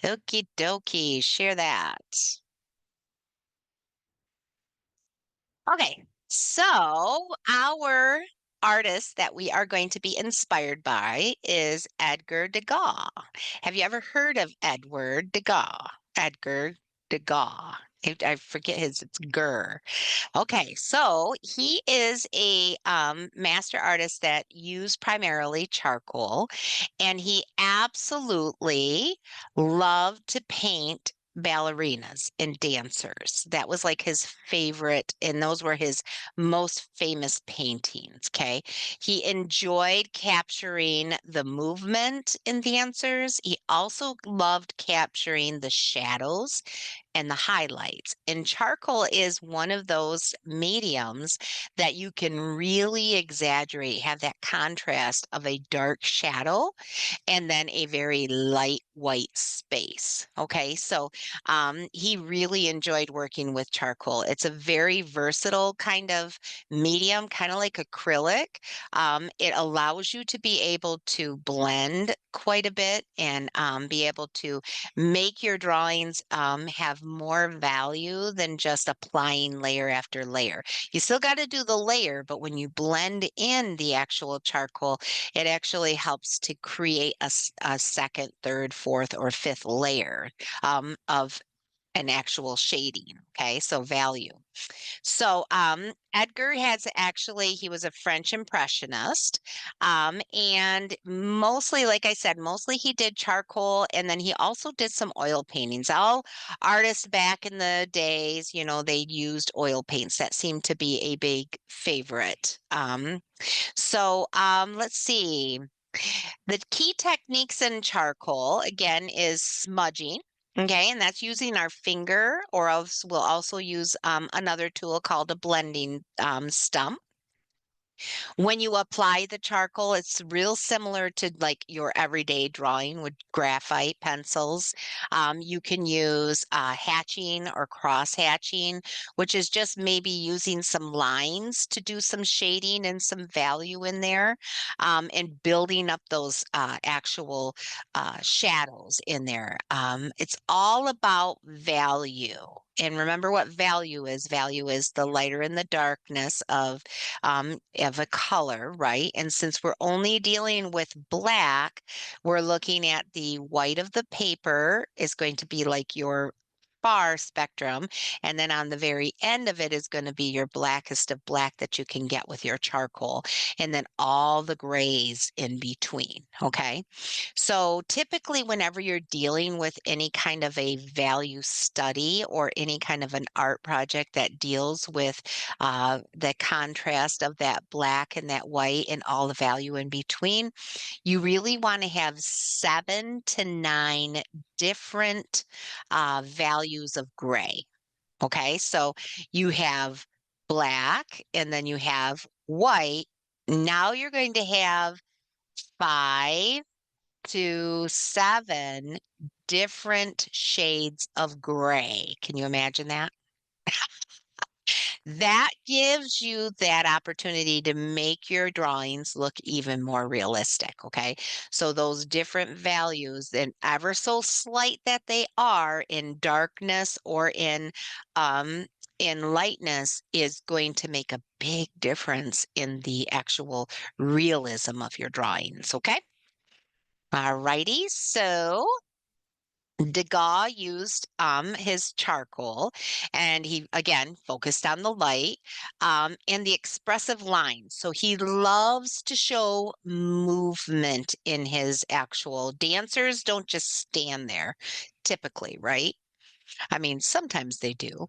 Okie dokie, share that. Okay, so our artist that we are going to be inspired by is Edgar Degas. Have you ever heard of Edward Degas? Edgar Degas. I forget it's Gur. Okay, so he is a master artist that used primarily charcoal, and he absolutely loved to paint ballerinas and dancers. That was like his favorite, and those were his most famous paintings. Okay, he enjoyed capturing the movement in dancers. He also loved capturing the shadows and the highlights. And charcoal is one of those mediums that you can really exaggerate, have that contrast of a dark shadow and then a very light white space. Okay, so he really enjoyed working with charcoal. It's a very versatile kind of medium, kind of like acrylic. It allows you to be able to blend quite a bit and be able to make your drawings have more value than just applying layer after layer. You still got to do the layer, but when you blend in the actual charcoal, it actually helps to create a second, third, fourth, or fifth layer of an actual shading. Okay, so value. So Edgar has actually, he was a French impressionist. And mostly, like I said, mostly he did charcoal and then he also did some oil paintings. All artists back in the days, they used oil paints. That seemed to be a big favorite. Let's see. The key techniques in charcoal, again, is smudging. Okay, and that's using our finger, or else we'll also use another tool called a blending stump. When you apply the charcoal, it's real similar to like your everyday drawing with graphite pencils. You can use hatching or cross hatching, which is just maybe using some lines to do some shading and some value in there, and building up those actual shadows in there. It's all about value. And remember what value is. Value is the lighter and the darkness of a color, right? And since we're only dealing with black, we're looking at the white of the paper is going to be like your far spectrum. And then on the very end of it is going to be your blackest of black that you can get with your charcoal. And then all the grays in between. Okay. So typically, whenever you're dealing with any kind of a value study or any kind of an art project that deals with the contrast of that black and that white and all the value in between, you really want to have 7 to 9 different values of gray. Okay, so you have black and then you have white. Now you're going to have 5 to 7 different shades of gray. Can you imagine that? That gives you that opportunity to make your drawings look even more realistic, okay? So those different values, and ever so slight that they are in darkness or in lightness, is going to make a big difference in the actual realism of your drawings, okay? All righty, so Degas used his charcoal and he again focused on the light and the expressive lines. So he loves to show movement in his actual dancers don't just stand there typically, right? I mean, sometimes they do,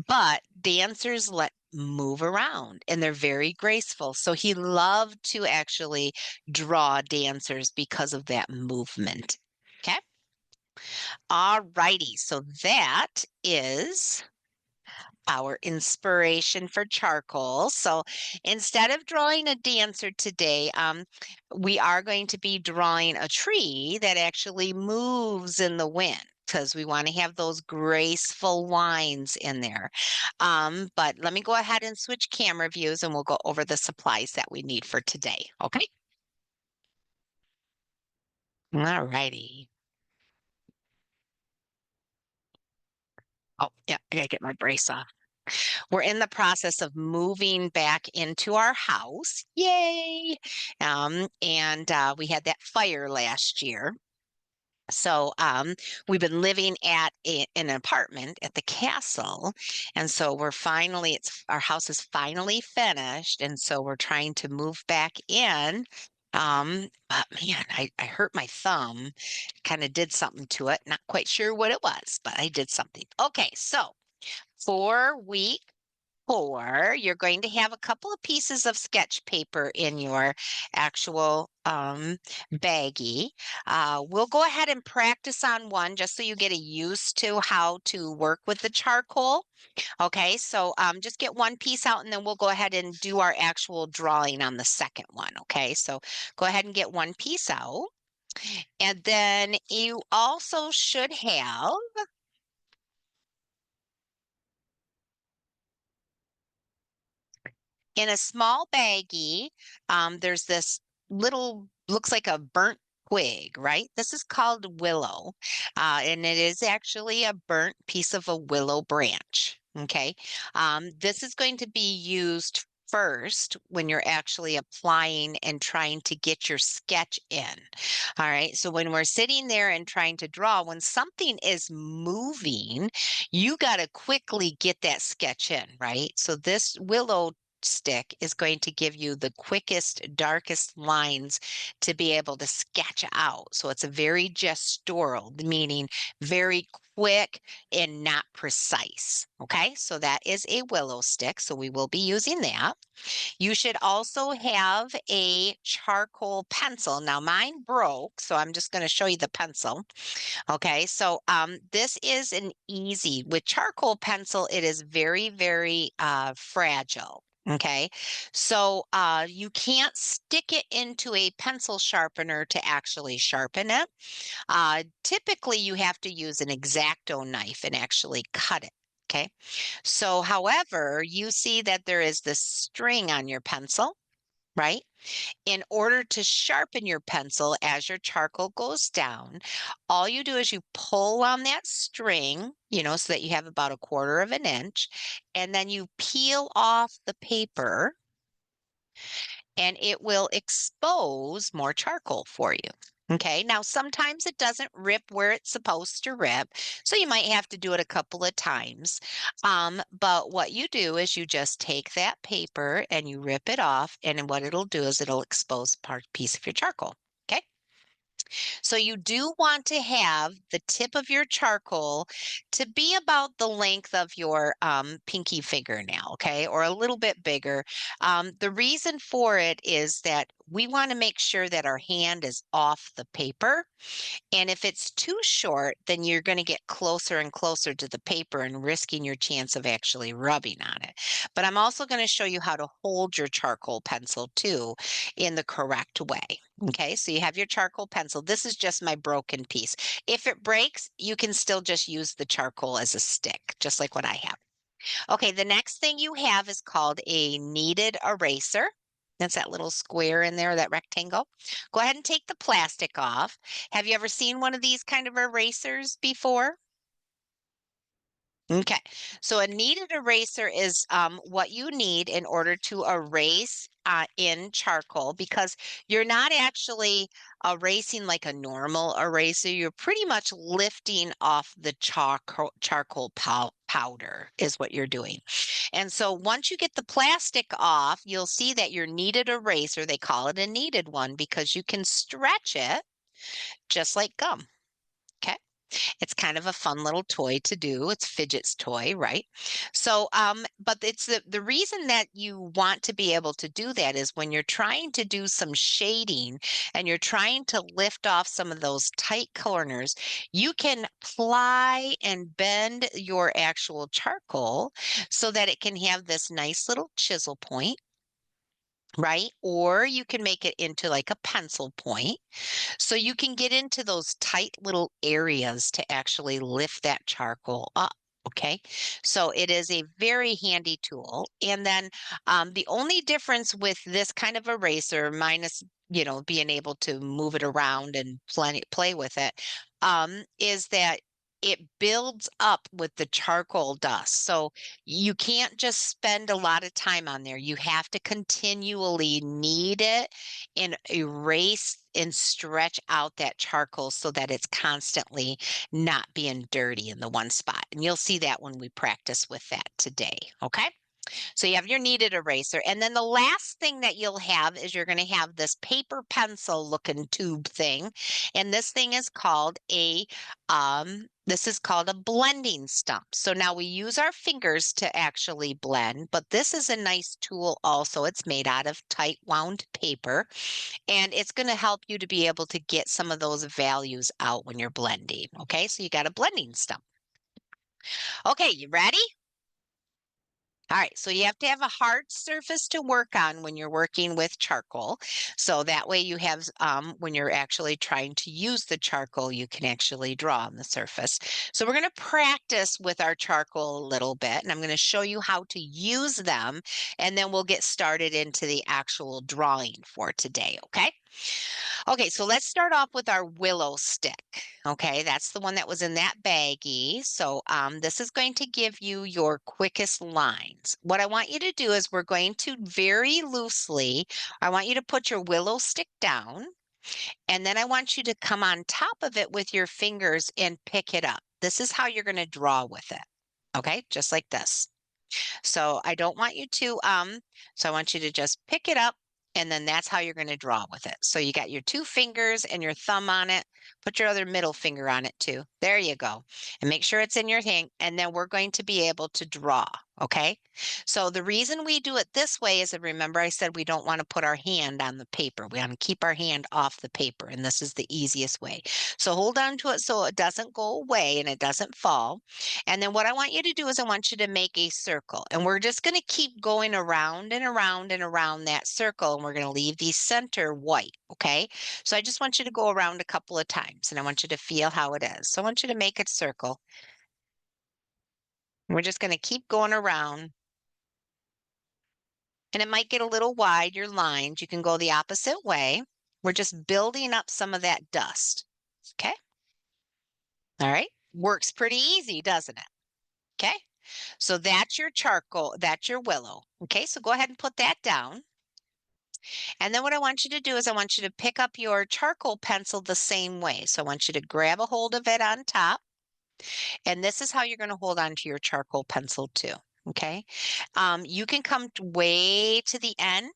but dancers let move around and they're very graceful. So he loved to actually draw dancers because of that movement. Okay. All righty. So that is our inspiration for charcoal. So instead of drawing a dancer today, we are going to be drawing a tree that actually moves in the wind because we want to have those graceful lines in there. But let me go ahead and switch camera views and we'll go over the supplies that we need for today. Okay. All righty. Oh, yeah, I gotta get my brace off. We're in the process of moving back into our house. Yay! And we had that fire last year. So we've been living at an apartment at the castle, and so we're finally it's our house is finally finished, and so we're trying to move back in. But man, I hurt my thumb, kind of did something to it. Not quite sure what it was, but I did something. Okay, so for week 4, you're going to have a couple of pieces of sketch paper in your actual baggie. We'll go ahead and practice on one just so you get a used to how to work with the charcoal. Okay, so just get one piece out and then we'll go ahead and do our actual drawing on the second one. Okay, so go ahead and get one piece out. And then you also should have in a small baggie, there's this little, looks like a burnt twig, right? This is called willow, and it is actually a burnt piece of a willow branch. Okay. This is going to be used first when you're actually applying and trying to get your sketch in. All right. So when we're sitting there and trying to draw, when something is moving, you got to quickly get that sketch in, right? So this willow stick is going to give you the quickest, darkest lines to be able to sketch out. So it's a very gestural, meaning very quick and not precise. Okay, so that is a willow stick. So we will be using that. You should also have a charcoal pencil. Now mine broke, so I'm just going to show you the pencil. Okay, so this is an easy with charcoal pencil. It is very, very fragile. Okay, so you can't stick it into a pencil sharpener to actually sharpen it. Typically, you have to use an X-Acto knife and actually cut it. Okay, so however, you see that there is this string on your pencil, right? In order to sharpen your pencil as your charcoal goes down, all you do is you pull on that string, so that you have about 1/4 of an inch, and then you peel off the paper and it will expose more charcoal for you. Okay, now sometimes it doesn't rip where it's supposed to rip, so you might have to do it a couple of times. But what you do is you just take that paper and you rip it off, and what it'll do is it'll expose part piece of your charcoal. Okay, so you do want to have the tip of your charcoal to be about the length of your pinky fingernail, okay, or a little bit bigger. The reason for it is that we want to make sure that our hand is off the paper. And if it's too short, then you're going to get closer and closer to the paper and risking your chance of actually rubbing on it. But I'm also going to show you how to hold your charcoal pencil too in the correct way. Okay, so you have your charcoal pencil. This is just my broken piece. If it breaks, you can still just use the charcoal as a stick, just like what I have. Okay, the next thing you have is called a kneaded eraser. That's that little square in there, that rectangle. Go ahead and take the plastic off. Have you ever seen one of these kind of erasers before? Okay, so a kneaded eraser is what you need in order to erase in charcoal because you're not actually erasing like a normal eraser. You're pretty much lifting off the charcoal powder is what you're doing. And so once you get the plastic off, you'll see that your kneaded eraser, they call it a kneaded one because you can stretch it just like gum. Okay. It's kind of a fun little toy to do. It's fidget's toy, right? So, but it's the reason that you want to be able to do that is when you're trying to do some shading and you're trying to lift off some of those tight corners, you can ply and bend your actual charcoal so that it can have this nice little chisel point, right? Or you can make it into like a pencil point. So you can get into those tight little areas to actually lift that charcoal up. Okay, so it is a very handy tool. And then the only difference with this kind of eraser, minus being able to move it around and play with it, is that it builds up with the charcoal dust. So you can't just spend a lot of time on there. You have to continually knead it and erase and stretch out that charcoal so that it's constantly not being dirty in the one spot. And you'll see that when we practice with that today. Okay. So you have your kneaded eraser. And then the last thing that you'll have is you're going to have this paper pencil looking tube thing. And this thing is called a blending stump. So now we use our fingers to actually blend, but this is a nice tool also. It's made out of tight wound paper, and it's going to help you to be able to get some of those values out when you're blending. Okay, so you got a blending stump. Okay, you ready? All right, so you have to have a hard surface to work on when you're working with charcoal. So that way you have, when you're actually trying to use the charcoal, you can actually draw on the surface. So we're going to practice with our charcoal a little bit, and I'm going to show you how to use them, and then we'll get started into the actual drawing for today, okay? Okay, so let's start off with our willow stick. Okay, that's the one that was in that baggie. So this is going to give you your quickest lines. What I want you to do is we're going to very loosely, I want you to put your willow stick down, and then I want you to come on top of it with your fingers and pick it up. This is how you're going to draw with it. Okay, just like this. So I don't want you to, so I want you to just pick it up, and then that's how you're going to draw with it. So you got your two fingers and your thumb on it. Put your other middle finger on it too. There you go. And make sure it's in your hand. And then we're going to be able to draw. Okay. So the reason we do it this way is that, remember I said we don't want to put our hand on the paper. We want to keep our hand off the paper. And this is the easiest way. So hold on to it so it doesn't go away and it doesn't fall. And then what I want you to do is I want you to make a circle. And we're just going to keep going around and around and around that circle. And we're going to leave the center white. Okay. So I just want you to go around a couple of times, and I want you to feel how it is. So I want you to make a circle. We're just going to keep going around. And it might get a little wide, your lines. You can go the opposite way. We're just building up some of that dust. Okay. All right. Works pretty easy, doesn't it? Okay. So that's your charcoal, that's your willow. Okay, so go ahead and put that down. And then what I want you to do is I want you to pick up your charcoal pencil the same way. So I want you to grab a hold of it on top. And this is how you're going to hold on to your charcoal pencil too. Okay. You can come way to the end,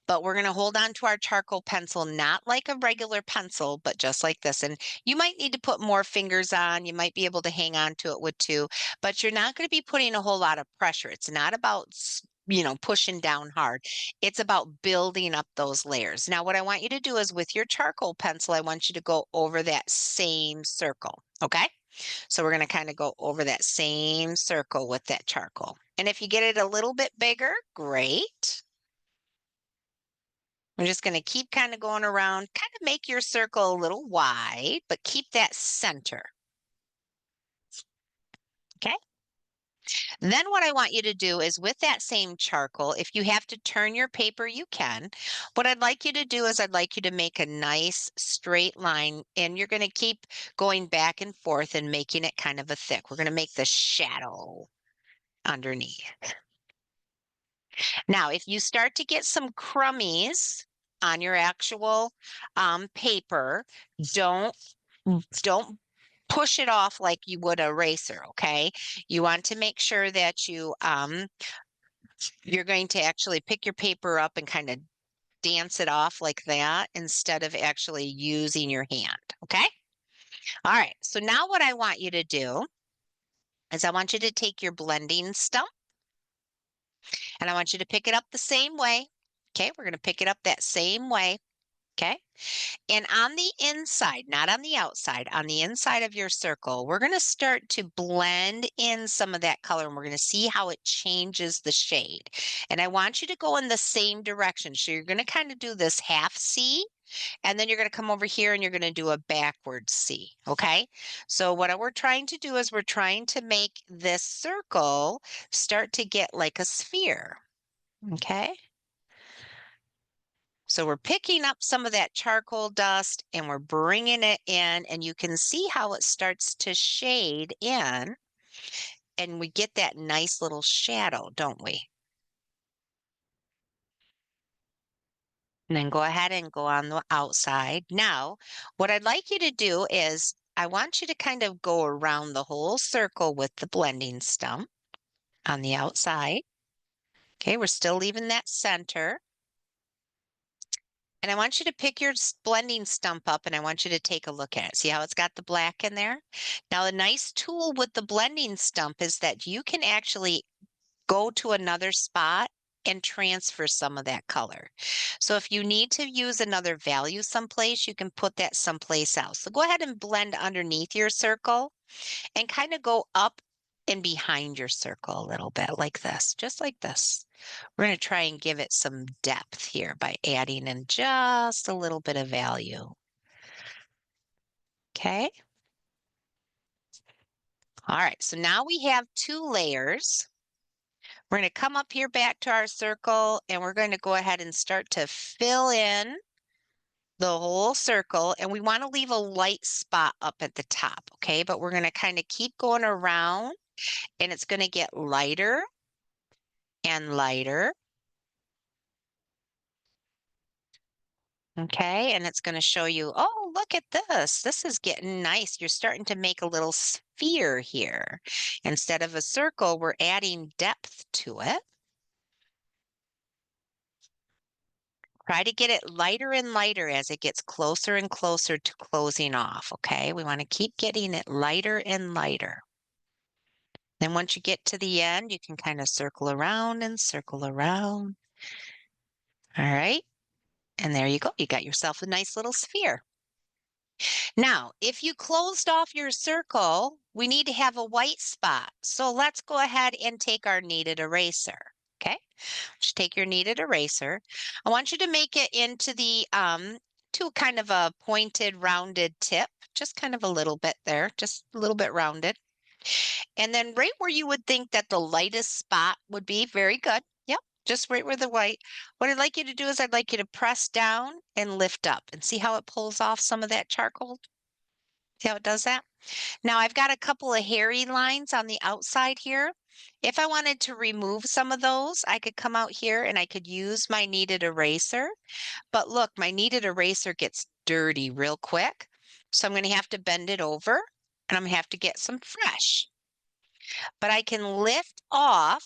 but we're going to hold on to our charcoal pencil, not like a regular pencil, but just like this. And you might need to put more fingers on. You might be able to hang on to it with two, but you're not going to be putting a whole lot of pressure. It's not about, pushing down hard. It's about building up those layers. Now, what I want you to do is with your charcoal pencil, I want you to go over that same circle. Okay. So we're going to kind of go over that same circle with that charcoal. And if you get it a little bit bigger, great. I'm just going to keep kind of going around, kind of make your circle a little wide, but keep that center. Okay. Then what I want you to do is with that same charcoal, if you have to turn your paper, you can. What I'd like you to do is I'd like you to make a nice straight line, and you're going to keep going back and forth and making it kind of a thick. We're going to make the shadow underneath. Now, if you start to get some crummies on your actual paper, don't don't push it off like you would a eraser, okay? You want to make sure that you're going to actually pick your paper up and kind of dance it off like that instead of actually using your hand, okay? All right, so now what I want you to do is I want you to take your blending stump, and I want you to pick it up the same way. Okay, we're going to pick it up that same way. Okay. And on the inside, not on the outside, on the inside of your circle, we're going to start to blend in some of that color, and we're going to see how it changes the shade. And I want you to go in the same direction. So you're going to kind of do this half C, and then you're going to come over here and you're going to do a backward C. Okay. So what we're trying to do is we're trying to make this circle start to get like a sphere. Okay. So we're picking up some of that charcoal dust and we're bringing it in, and you can see how it starts to shade in, and we get that nice little shadow, don't we? And then go ahead and go on the outside. Now, what I'd like you to do is I want you to kind of go around the whole circle with the blending stump on the outside. Okay, we're still leaving that center. And I want you to pick your blending stump up and I want you to take a look at it. See how it's got the black in there? Now, the nice tool with the blending stump is that you can actually go to another spot and transfer some of that color. So if you need to use another value someplace, you can put that someplace else. So go ahead and blend underneath your circle and kind of go up and behind your circle a little bit like this, just like this. We're going to try and give it some depth here by adding in just a little bit of value. Okay. All right. So now we have 2 layers. We're going to come up here back to our circle and we're going to go ahead and start to fill in the whole circle. And we want to leave a light spot up at the top. Okay. But we're going to kind of keep going around and it's going to get lighter and lighter. Okay, and it's going to show you, oh, look at this. This is getting nice. You're starting to make a little sphere here. Instead of a circle, we're adding depth to it. Try to get it lighter and lighter as it gets closer and closer to closing off, okay? We want to keep getting it lighter and lighter. Then once you get to the end, you can kind of circle around and circle around. All right, and there you go. You got yourself a nice little sphere. Now, if you closed off your circle, we need to have a white spot. So let's go ahead and take our kneaded eraser. Okay, just take your kneaded eraser. I want you to make it into the to kind of a pointed, rounded tip, just kind of a little bit there, just a little bit rounded. And then right where you would think that the lightest spot would be, very good. Yep, just right where the white. What I'd like you to do is I'd like you to press down and lift up and see how it pulls off some of that charcoal. See how it does that? Now I've got a couple of hairy lines on the outside here. If I wanted to remove some of those, I could come out here and I could use my kneaded eraser. But look, my kneaded eraser gets dirty real quick. So I'm going to have to bend it over and I'm going to have to get some fresh. But I can lift off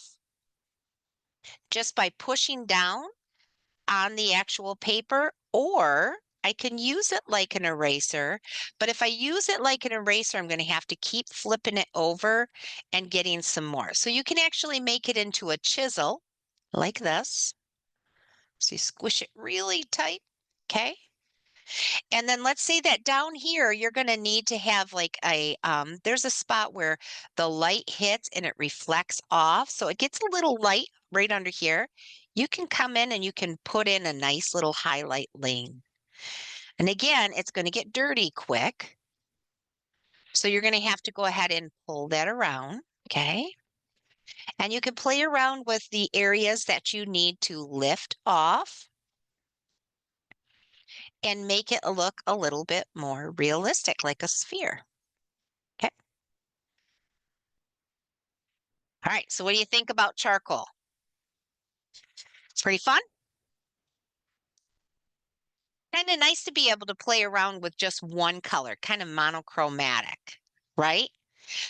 just by pushing down on the actual paper, or I can use it like an eraser. But if I use it like an eraser, I'm going to have to keep flipping it over and getting some more. So you can actually make it into a chisel like this. So you squish it really tight. Okay. And then let's say that down here, you're going to need to have like there's a spot where the light hits and it reflects off. So it gets a little light right under here. You can come in and you can put in a nice little highlight lane. And again, it's going to get dirty quick. So you're going to have to go ahead and pull that around. Okay. And you can play around with the areas that you need to lift off and make it look a little bit more realistic, like a sphere. Okay. All right, so what do you think about charcoal? It's pretty fun. Kind of nice to be able to play around with just one color, kind of monochromatic, right?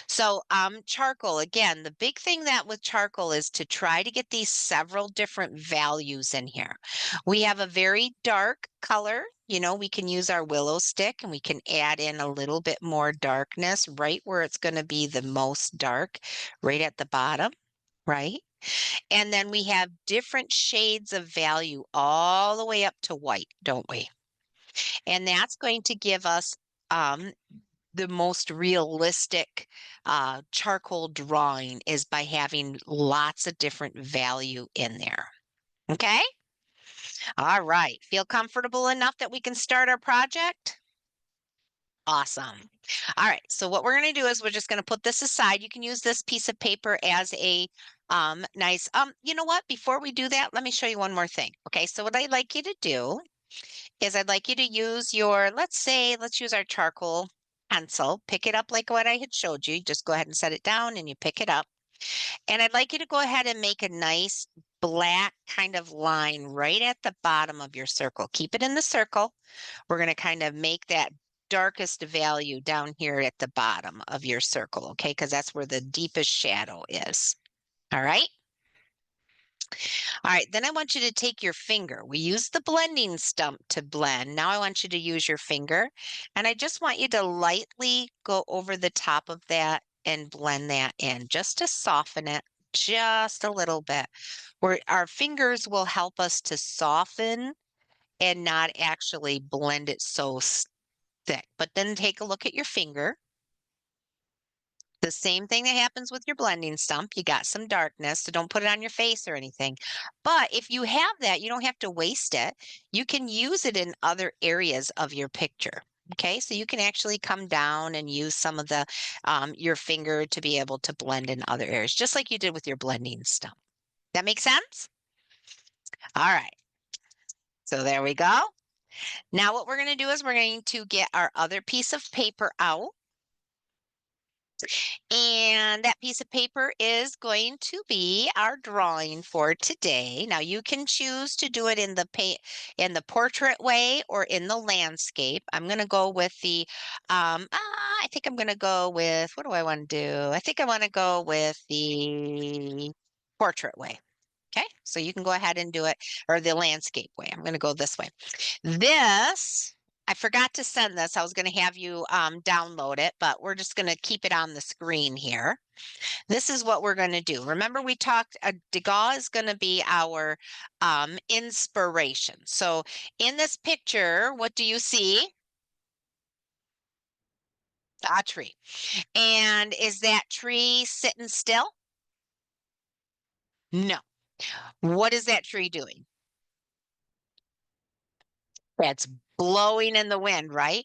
So, charcoal, again, the big thing that with charcoal is to try to get these several different values in here. We have a very dark color. You know, we can use our willow stick and we can add in a little bit more darkness right where it's going to be the most dark, right at the bottom, right? And then we have different shades of value all the way up to white, don't we? And that's going to give us um, the most realistic charcoal drawing is by having lots of different value in there. Okay? All right. Feel comfortable enough that we can start our project? Awesome. All right. So what we're going to do is we're just going to put this aside. You can use this piece of paper as a Nice. You know what? Before we do that, let me show you one more thing. Okay, so what I'd like you to do is I'd like you to use your, let's use our charcoal pencil. Pick it up like what I had showed you. Just go ahead and set it down and you pick it up. And I'd like you to go ahead and make a nice black kind of line right at the bottom of your circle. Keep it in the circle. We're going to kind of make that darkest value down here at the bottom of your circle, okay? Because that's where the deepest shadow is. All right. All right, then I want you to take your finger. We use the blending stump to blend. Now I want you to use your finger, and I just want you to lightly go over the top of that and blend that in just to soften it just a little bit. Where our fingers will help us to soften and not actually blend it so thick. But then take a look at your finger. The same thing that happens with your blending stump. You got some darkness, so don't put it on your face or anything. But if you have that, you don't have to waste it. You can use it in other areas of your picture. Okay, so you can actually come down and use some of the your finger to be able to blend in other areas, just like you did with your blending stump. That makes sense? All right, so there we go. Now what we're going to do is we're going to get our other piece of paper out. And that piece of paper is going to be our drawing for today. Now you can choose to do it in the portrait way or in the landscape. I'm going to go with the I think I'm going to go with, what do I want to do? I think I want to go with the portrait way. Okay, so you can go ahead and do it, or the landscape way. I'm going to go this way. This, I forgot to send this. I was going to have you download it, but we're just going to keep it on the screen here. This is what we're going to do. Remember, we talked, Degas is going to be our inspiration. So in this picture, what do you see? A tree. And is that tree sitting still? No. What is that tree doing? That's blowing in the wind, right?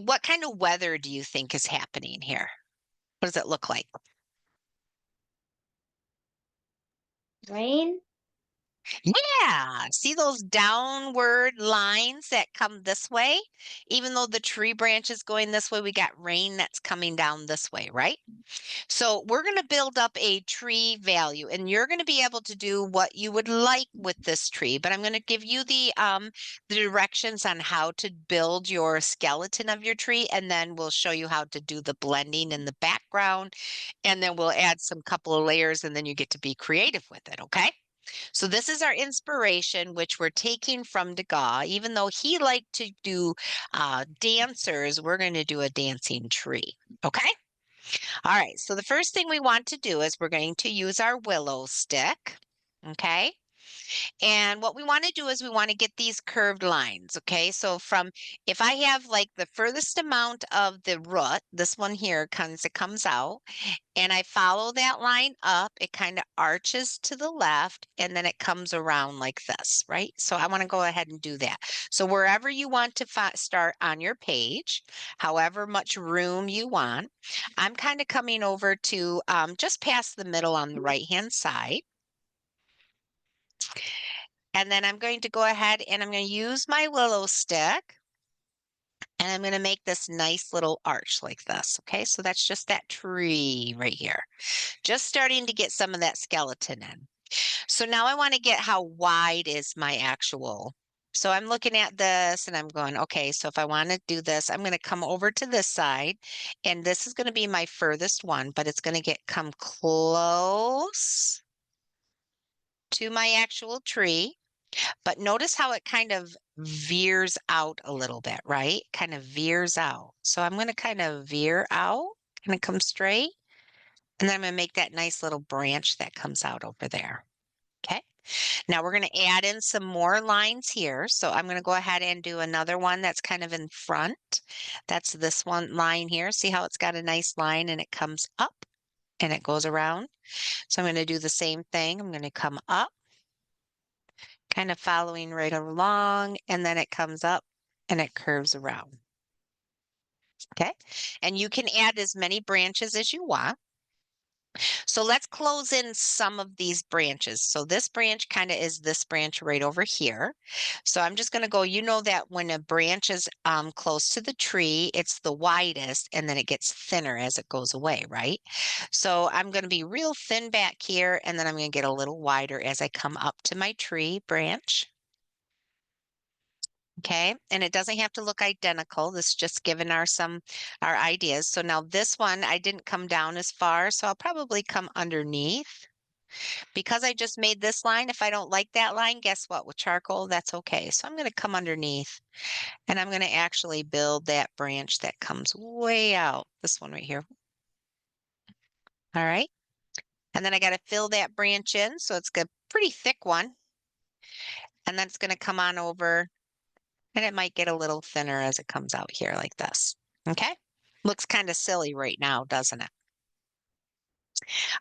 What kind of weather do you think is happening here? What does it look like? Rain? Yeah. See those downward lines that come this way? Even though the tree branch is going this way, we got rain that's coming down this way, right? So we're going to build up a tree value, and you're going to be able to do what you would like with this tree. But I'm going to give you the directions on how to build your skeleton of your tree, and then we'll show you how to do the blending in the background, and then we'll add some couple of layers, and then you get to be creative with it. Okay. So this is our inspiration, which we're taking from Degas. Even though he liked to do dancers, we're going to do a dancing tree. Okay. All right, so the first thing we want to do is we're going to use our willow stick, okay? And what we want to do is we want to get these curved lines, okay? So if I have like the furthest amount of the root, this one here comes out, and I follow that line up, it kind of arches to the left, and then it comes around like this, right? So I want to go ahead and do that. So wherever you want to start on your page, however much room you want, I'm kind of coming over to just past the middle on the right-hand side. And then I'm going to go ahead and I'm going to use my willow stick. And I'm going to make this nice little arch like this. Okay, so that's just that tree right here. Just starting to get some of that skeleton in. So now I want to get how wide is my actual. So I'm looking at this and I'm going, okay, so if I want to do this, I'm going to come over to this side, and this is going to be my furthest one, but it's going to come close to my actual tree. But notice how it kind of veers out a little bit, right? Kind of veers out. So I'm going to kind of veer out, kind of come straight. And then I'm going to make that nice little branch that comes out over there. Okay. Now we're going to add in some more lines here. So I'm going to go ahead and do another one that's kind of in front. That's this one line here. See how it's got a nice line and it comes up and it goes around. So I'm going to do the same thing. I'm going to come up, kind of following right along, and then it comes up and it curves around. Okay. And you can add as many branches as you want. So let's close in some of these branches. So this branch kind of is this branch right over here. So I'm just going to go, you know that when a branch is close to the tree, it's the widest and then it gets thinner as it goes away, right? So I'm going to be real thin back here and then I'm going to get a little wider as I come up to my tree branch. Okay, and it doesn't have to look identical. This is just giving our ideas. So now this one, I didn't come down as far, so I'll probably come underneath. Because I just made this line, if I don't like that line, guess what? With charcoal, that's okay. So I'm going to come underneath and I'm going to actually build that branch that comes way out. This one right here. All right. And then I got to fill that branch in. So it's a pretty thick one. And then it's going to come on over and it might get a little thinner as it comes out here like this. Okay. Looks kind of silly right now, doesn't it?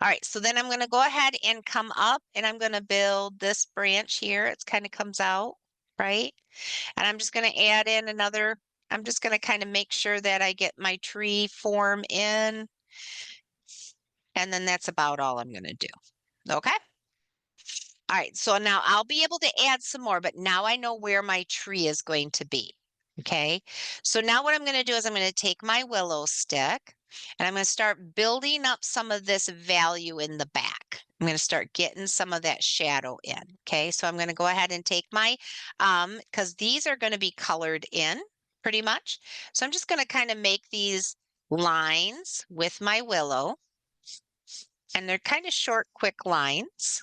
All right, so then I'm going to go ahead and come up and I'm going to build this branch here. It kind of comes out, right? And I'm just going to add in another, I'm just going to kind of make sure that I get my tree form in. And then that's about all I'm going to do. Okay. All right, so now I'll be able to add some more, but now I know where my tree is going to be. Okay, so now what I'm going to do is I'm going to take my willow stick and I'm going to start building up some of this value in the back. I'm going to start getting some of that shadow in. Okay, so I'm going to go ahead and take my, because these are going to be colored in pretty much. So I'm just going to kind of make these lines with my willow and they're kind of short, quick lines.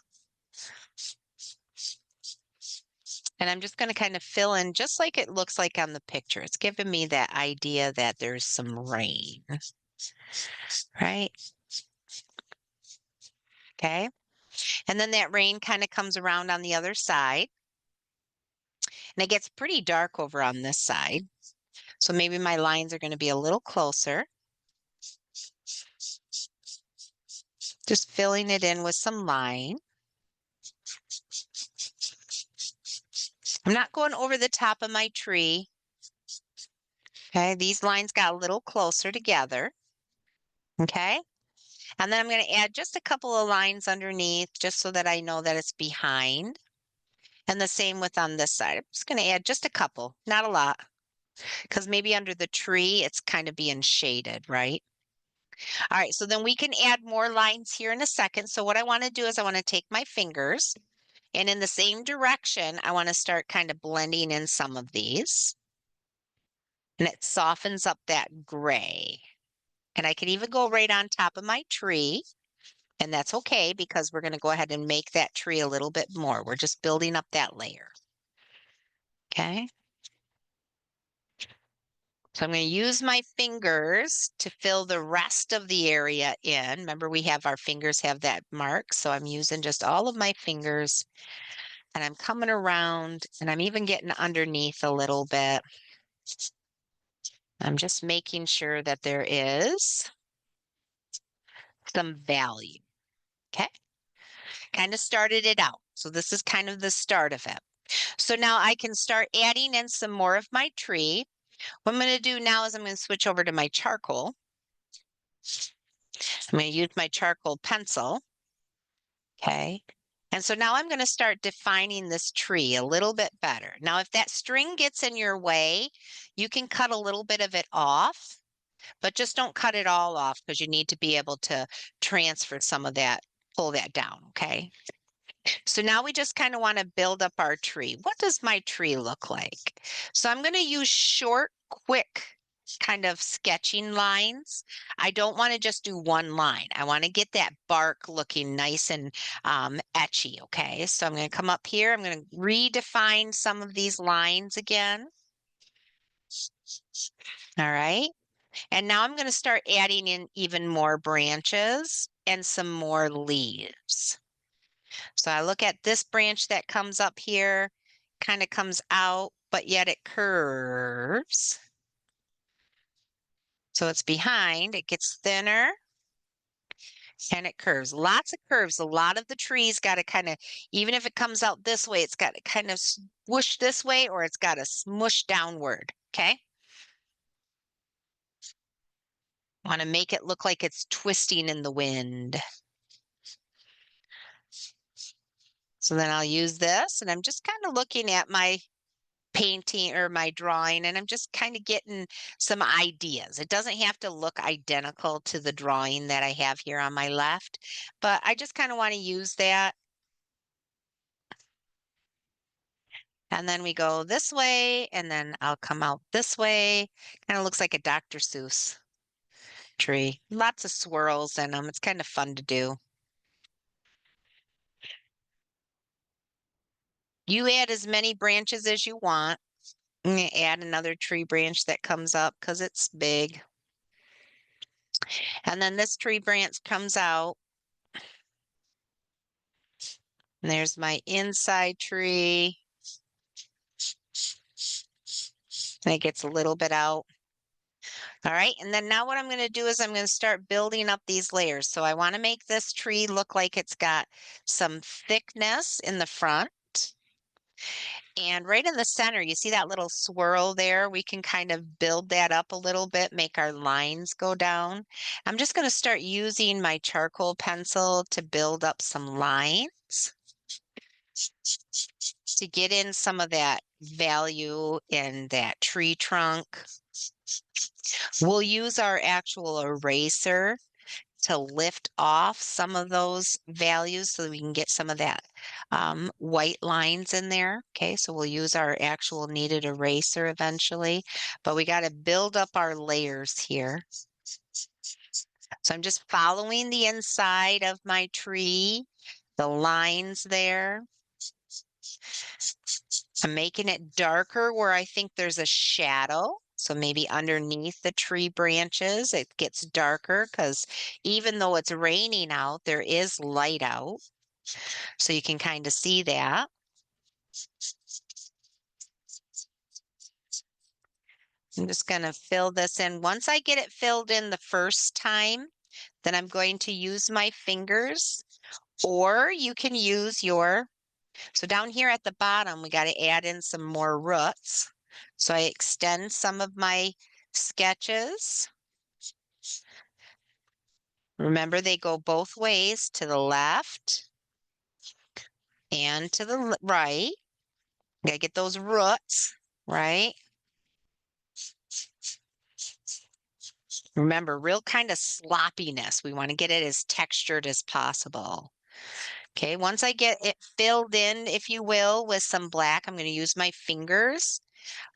And I'm just going to kind of fill in just like it looks like on the picture. It's giving me that idea that there's some rain, right? Okay. And then that rain kind of comes around on the other side. And it gets pretty dark over on this side. So maybe my lines are going to be a little closer. Just filling it in with some line. I'm not going over the top of my tree. Okay, these lines got a little closer together. Okay, and then I'm going to add just a couple of lines underneath just so that I know that it's behind. And the same with on this side. I'm just going to add just a couple, not a lot, because maybe under the tree it's kind of being shaded, right? All right, so then we can add more lines here in a second. So what I want to do is I want to take my fingers and in the same direction, I want to start kind of blending in some of these. And it softens up that gray. And I can even go right on top of my tree. And that's okay because we're going to go ahead and make that tree a little bit more. We're just building up that layer. Okay. So I'm going to use my fingers to fill the rest of the area in. Remember, we have our fingers have that mark. So I'm using just all of my fingers and I'm coming around and I'm even getting underneath a little bit. I'm just making sure that there is some value. Okay. Kind of started it out. So this is kind of the start of it. So now I can start adding in some more of my tree. What I'm going to do now is I'm going to switch over to my charcoal. I'm going to use my charcoal pencil. Okay. And so now I'm going to start defining this tree a little bit better. Now, if that string gets in your way, you can cut a little bit of it off, but just don't cut it all off because you need to be able to transfer some of that, pull that down. Okay. So now we just kind of want to build up our tree. What does my tree look like? So I'm going to use short, quick kind of sketching lines. I don't want to just do one line. I want to get that bark looking nice and etchy, okay? So I'm going to come up here. I'm going to redefine some of these lines again. All right. And now I'm going to start adding in even more branches and some more leaves. So I look at this branch that comes up here, kind of comes out, but yet it curves. So it's behind, it gets thinner and it curves. Lots of curves. A lot of the trees got to kind of, even if it comes out this way, it's got to kind of swoosh this way or it's got to smush downward. Okay. Want to make it look like it's twisting in the wind. So then I'll use this, and I'm just kind of looking at my painting or my drawing, and I'm just kind of getting some ideas. It doesn't have to look identical to the drawing that I have here on my left, but I just kind of want to use that. And then we go this way, and then I'll come out this way. Kind of looks like a Dr. Seuss tree. Lots of swirls in them. It's kind of fun to do. You add as many branches as you want. Add another tree branch that comes up because it's big. And then this tree branch comes out. And there's my inside tree. And it gets a little bit out. All right, and then now what I'm going to do is I'm going to start building up these layers. So I want to make this tree look like it's got some thickness in the front. And right in the center, you see that little swirl there? We can kind of build that up a little bit, make our lines go down. I'm just going to start using my charcoal pencil to build up some lines to get in some of that value in that tree trunk. We'll use our actual eraser to lift off some of those values so that we can get some of that white lines in there. Okay, so we'll use our actual kneaded eraser eventually, but we got to build up our layers here. So I'm just following the inside of my tree, the lines there. I'm making it darker where I think there's a shadow. So maybe underneath the tree branches, it gets darker because even though it's raining out, there is light out. So you can kind of see that. I'm just going to fill this in. Once I get it filled in the first time, then I'm going to use my fingers, or you can use your, so down here at the bottom, we got to add in some more roots. So I extend some of my sketches. Remember, they go both ways, to the left and to the right. Got to get those roots, right? Remember, real kind of sloppiness. We want to get it as textured as possible. Okay, once I get it filled in, if you will, with some black, I'm going to use my fingers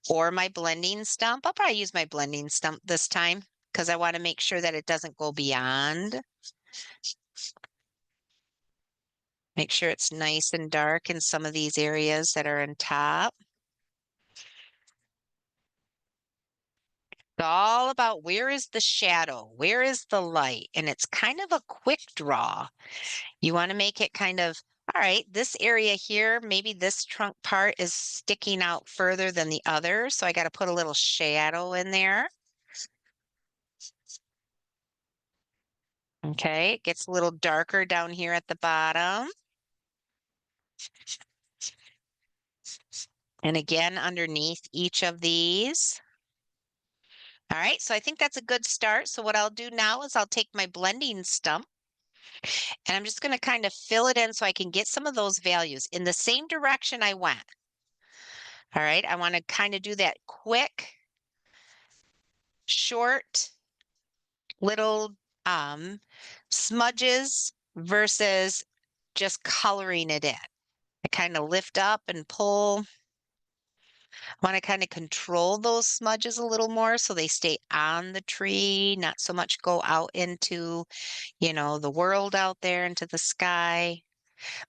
or my blending stump. I'll probably use my blending stump this time because I want to make sure that it doesn't go beyond. Make sure it's nice and dark in some of these areas that are on top. It's all about where is the shadow? Where is the light? And it's kind of a quick draw. You want to make it kind of, all right, this area here, maybe this trunk part is sticking out further than the other. So I got to put a little shadow in there. Okay, it gets a little darker down here at the bottom. And again, underneath each of these. All right, so I think that's a good start. So what I'll do now is I'll take my blending stump and I'm just going to kind of fill it in so I can get some of those values in the same direction I went. All right, I want to kind of do that quick, short, little smudges versus just coloring it in. I kind of lift up and pull. I want to kind of control those smudges a little more so they stay on the tree, not so much go out into, the world out there, into the sky.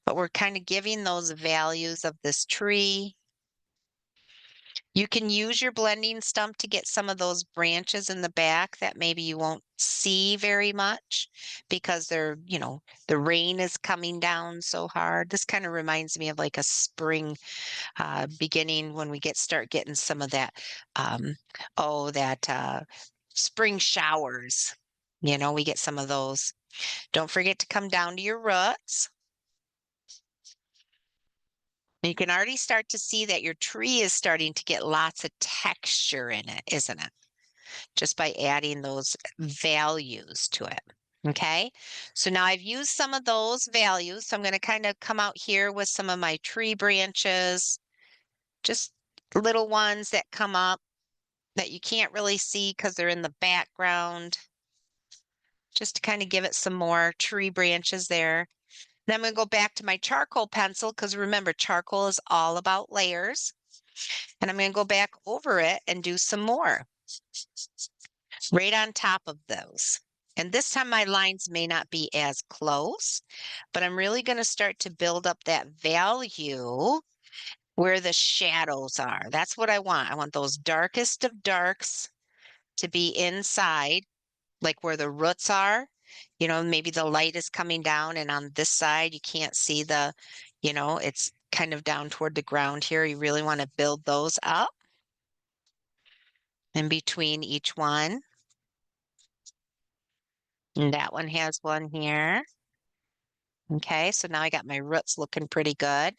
But we're kind of giving those values of this tree. You can use your blending stump to get some of those branches in the back that maybe you won't see very much because the rain is coming down so hard. This kind of reminds me of like a spring beginning when we start getting some of that, spring showers. We get some of those. Don't forget to come down to your roots. You can already start to see that your tree is starting to get lots of texture in it, isn't it? just by adding those values to it. Okay, so now I've used some of those values. So I'm going to kind of come out here with some of my tree branches, just little ones that come up that you can't really see because they're in the background, just to kind of give it some more tree branches there. Then I'm going to go back to my charcoal pencil because remember, charcoal is all about layers. And I'm going to go back over it and do some more right on top of those. And this time my lines may not be as close, but I'm really going to start to build up that value where the shadows are. That's what I want. I want those darkest of darks to be inside, like where the roots are. You know, maybe the light is coming down and on this side you can't see the, it's kind of down toward the ground here. You really want to build those up in between each one. And that one has one here. Okay, so now I got my roots looking pretty good.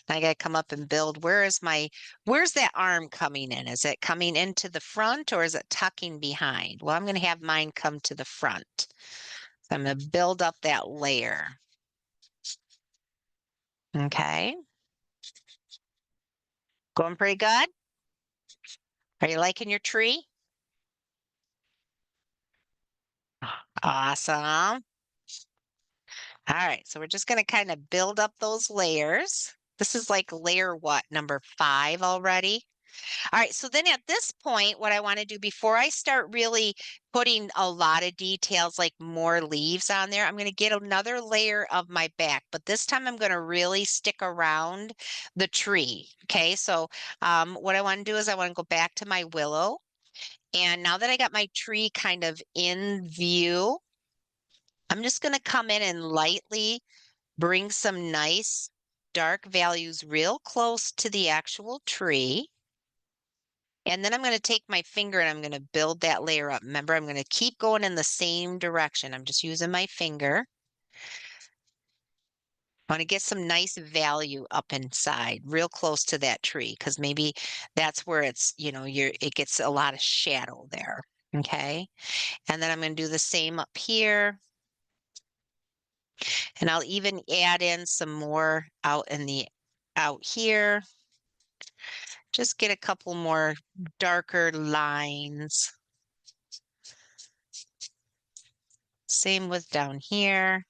Now I got to come up and build. Where's that arm coming in? Is it coming into the front or is it tucking behind? Well, I'm going to have mine come to the front. So I'm going to build up that layer. Okay. Going pretty good? Are you liking your tree? Awesome. All right, so we're just going to kind of build up those layers. This is like layer what, number 5 already? All right, so then at this point, what I want to do before I start really putting a lot of details, like more leaves on there, I'm going to get another layer of my back, but this time I'm going to really stick around the tree. Okay, so what I want to do is I want to go back to my willow. And now that I got my tree kind of in view, I'm just going to come in and lightly bring some nice dark values real close to the actual tree. And then I'm going to take my finger and I'm going to build that layer up. Remember, I'm going to keep going in the same direction. I'm just using my finger. I want to get some nice value up inside, real close to that tree, because maybe that's where it's, it gets a lot of shadow there. Okay. And then I'm going to do the same up here. And I'll even add in some more out here. Just get a couple more darker lines. Same with down here.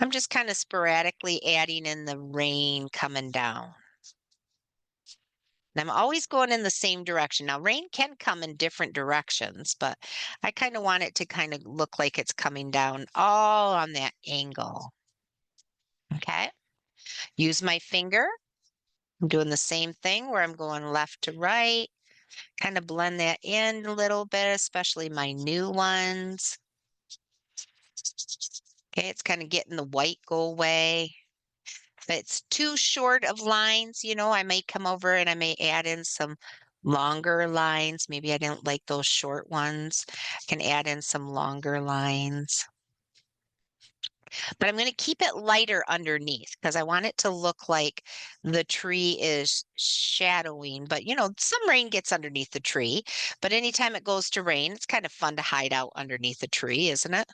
I'm just kind of sporadically adding in the rain coming down. And I'm always going in the same direction. Now, rain can come in different directions, but I kind of want it to kind of look like it's coming down all on that angle. Okay. Use my finger. I'm doing the same thing where I'm going left to right. Kind of blend that in a little bit, especially my new ones. Okay, it's kind of getting the white go away. If it's too short of lines, I may come over and I may add in some longer lines. Maybe I didn't like those short ones. I can add in some longer lines. But I'm going to keep it lighter underneath because I want it to look like the tree is shadowing. But, some rain gets underneath the tree. But anytime it goes to rain, it's kind of fun to hide out underneath the tree, isn't it?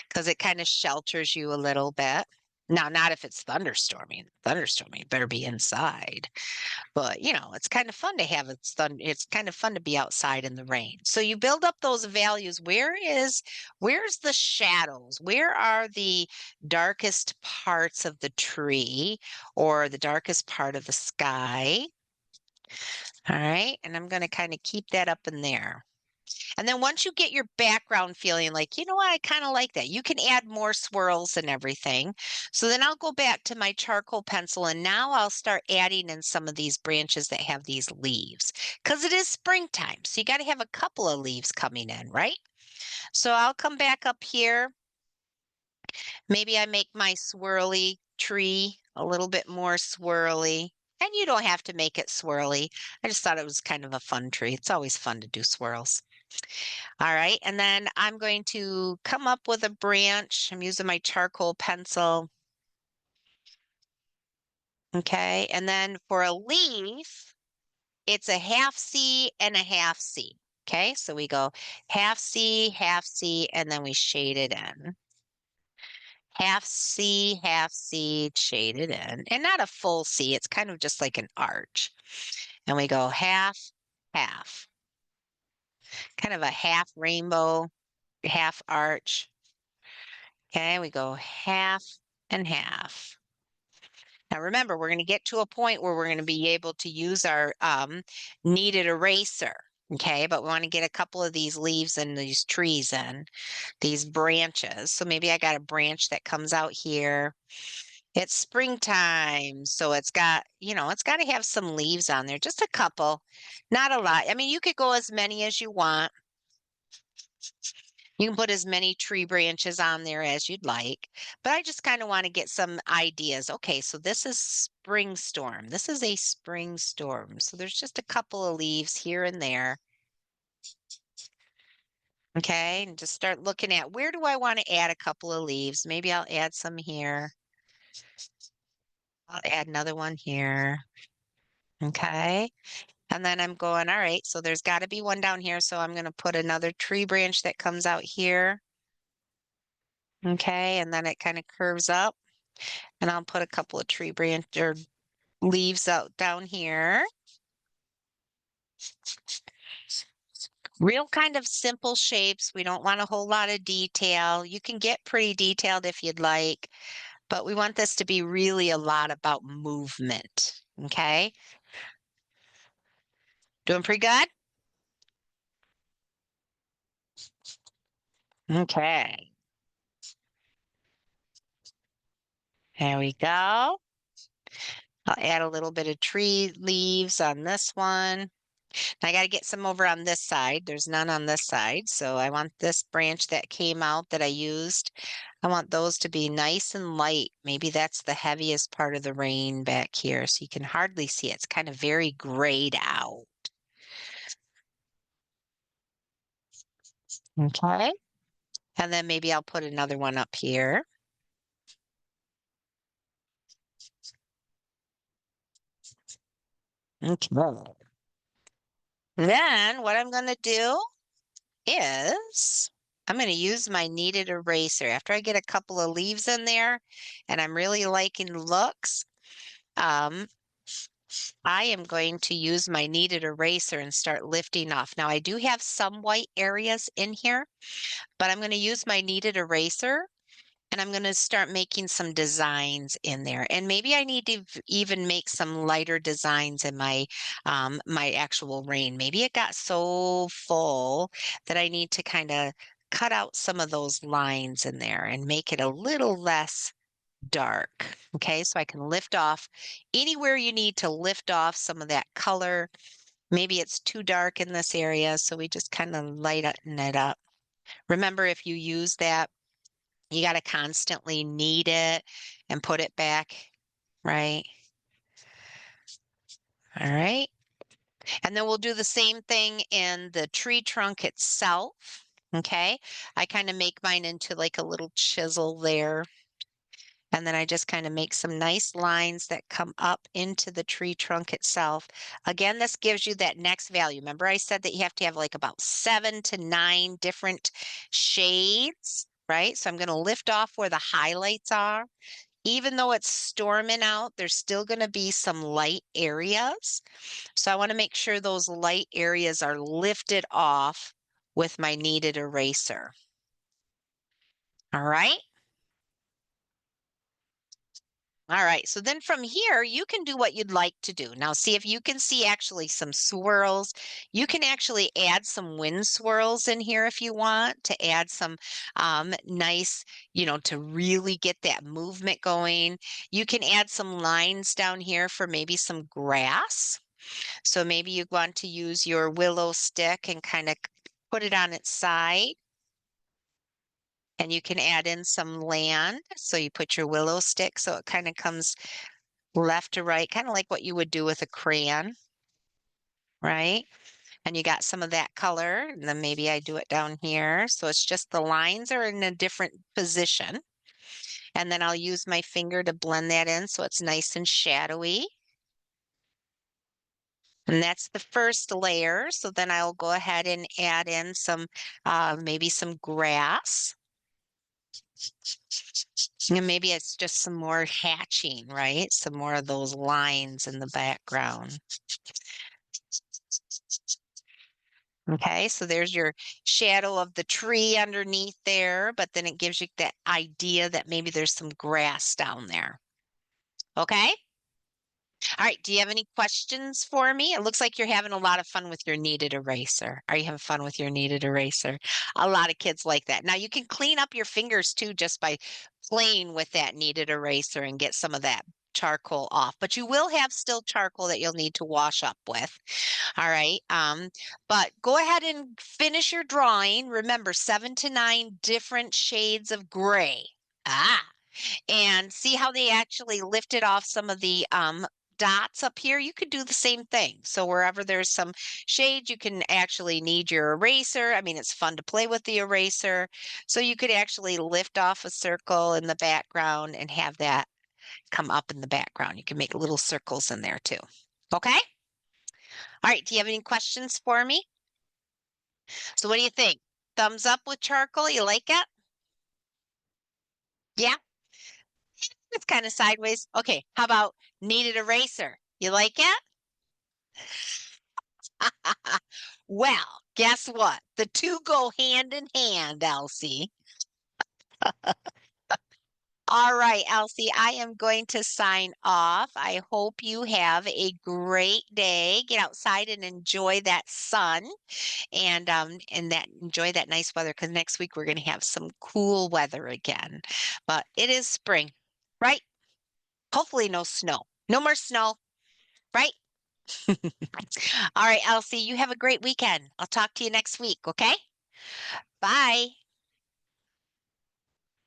Because it kind of shelters you a little bit. Now, not if it's thunderstorming. Thunderstorming, better be inside. But, it's kind of fun to have it's kind of fun to be outside in the rain. So you build up those values. Where's the shadows? Where are the darkest parts of the tree or the darkest part of the sky? All right. And I'm going to kind of keep that up in there. And then once you get your background feeling like, you know what, I kind of like that, you can add more swirls and everything. So then I'll go back to my charcoal pencil and now I'll start adding in some of these branches that have these leaves because it is springtime. So you got to have a couple of leaves coming in, right? So I'll come back up here. Maybe I make my swirly tree a little bit more swirly. And you don't have to make it swirly. I just thought it was kind of a fun tree. It's always fun to do swirls. All right, and then I'm going to come up with a branch. I'm using my charcoal pencil. Okay, and then for a leaf, it's a half C and a half C. Okay, so we go half C, and then we shade it in. Half C, shaded in, and not a full C. It's kind of just like an arch. And we go half, half, kind of a half rainbow, half arch. Okay, we go half and half. Now remember, we're going to get to a point where we're going to be able to use our kneaded eraser. Okay, but we want to get a couple of these leaves and these trees in, these branches. So maybe I got a branch that comes out here. It's springtime, so it's got, it's got to have some leaves on there, just a couple, not a lot. I mean, you could go as many as you want. You can put as many tree branches on there as you'd like, but I just kind of want to get some ideas. Okay, so this is spring storm. This is a spring storm. So there's just a couple of leaves here and there. Okay, and just start looking at where do I want to add a couple of leaves? Maybe I'll add some here. I'll add another one here. Okay. And then I'm going, all right, so there's got to be one down here. So I'm going to put another tree branch that comes out here. Okay, and then it kind of curves up. And I'll put a couple of tree branch or leaves out down here. Real kind of simple shapes. We don't want a whole lot of detail. You can get pretty detailed if you'd like, but we want this to be really a lot about movement. Okay, doing pretty good? Okay, there we go. I'll add a little bit of tree leaves on this one. I got to get some over on this side. There's none on this side. So I want this branch that came out that I used. I want those to be nice and light. Maybe that's the heaviest part of the rain back here. So you can hardly see it. It's kind of very grayed out. Okay. And then maybe I'll put another one up here. Okay. Then what I'm going to do is I'm going to use my kneaded eraser. After I get a couple of leaves in there and I'm really liking the looks, I am going to use my kneaded eraser and start lifting off. Now I do have some white areas in here, but I'm going to use my kneaded eraser and I'm going to start making some designs in there. And maybe I need to even make some lighter designs in my actual rain. Maybe it got so full that I need to kind of cut out some of those lines in there and make it a little less dark. Okay, so I can lift off anywhere you need to lift off some of that color. Maybe it's too dark in this area, so we just kind of lighten it up. Remember, if you use that, you got to constantly knead it and put it back, right? All right. And then we'll do the same thing in the tree trunk itself. Okay. I kind of make mine into like a little chisel there. And then I just kind of make some nice lines that come up into the tree trunk itself. Again, this gives you that next value. Remember I said that you have to have like about 7 to 9 different shades, right? So I'm going to lift off where the highlights are. Even though it's storming out, there's still going to be some light areas. So I want to make sure those light areas are lifted off with my kneaded eraser. All right. All right, so then from here, you can do what you'd like to do. Now, see if you can see actually some swirls. You can actually add some wind swirls in here if you want to add some nice, to really get that movement going. You can add some lines down here for maybe some grass. So maybe you want to use your willow stick and kind of put it on its side. And you can add in some land. So you put your willow stick so it kind of comes left to right, kind of like what you would do with a crayon, right? And you got some of that color, and then maybe I do it down here. So it's just the lines are in a different position. And then I'll use my finger to blend that in so it's nice and shadowy. And that's the first layer. So then I'll go ahead and add in some, maybe some grass. And maybe it's just some more hatching, right? Some more of those lines in the background. Okay, so there's your shadow of the tree underneath there, but then it gives you that idea that maybe there's some grass down there. Okay? All right, do you have any questions for me? It looks like you're having a lot of fun with your kneaded eraser. Are you having fun with your kneaded eraser? A lot of kids like that. Now you can clean up your fingers too just by playing with that kneaded eraser and get some of that charcoal off. But you will have still charcoal that you'll need to wash up with. All right. But go ahead and finish your drawing. Remember, 7 to 9 different shades of gray. Ah, and see how they actually lifted off some of the dots up here. You could do the same thing. So wherever there's some shade, you can actually need your eraser. I mean, it's fun to play with the eraser. So you could actually lift off a circle in the background and have that come up in the background. You can make little circles in there too. Okay? All right. Do you have any questions for me? So what do you think? Thumbs up with charcoal? You like it? Yeah, it's kind of sideways. Okay. How about kneaded eraser? You like it? Well, guess what? The two go hand in hand, Elsie. All right, Elsie, I am going to sign off. I hope you have a great day. Get outside and enjoy that sun and that enjoy that nice weather because next week we're going to have some cool weather again. But it is spring, right? Hopefully no snow. No more snow, right? All right, Elsie, you have a great weekend. I'll talk to you next week, okay? Bye.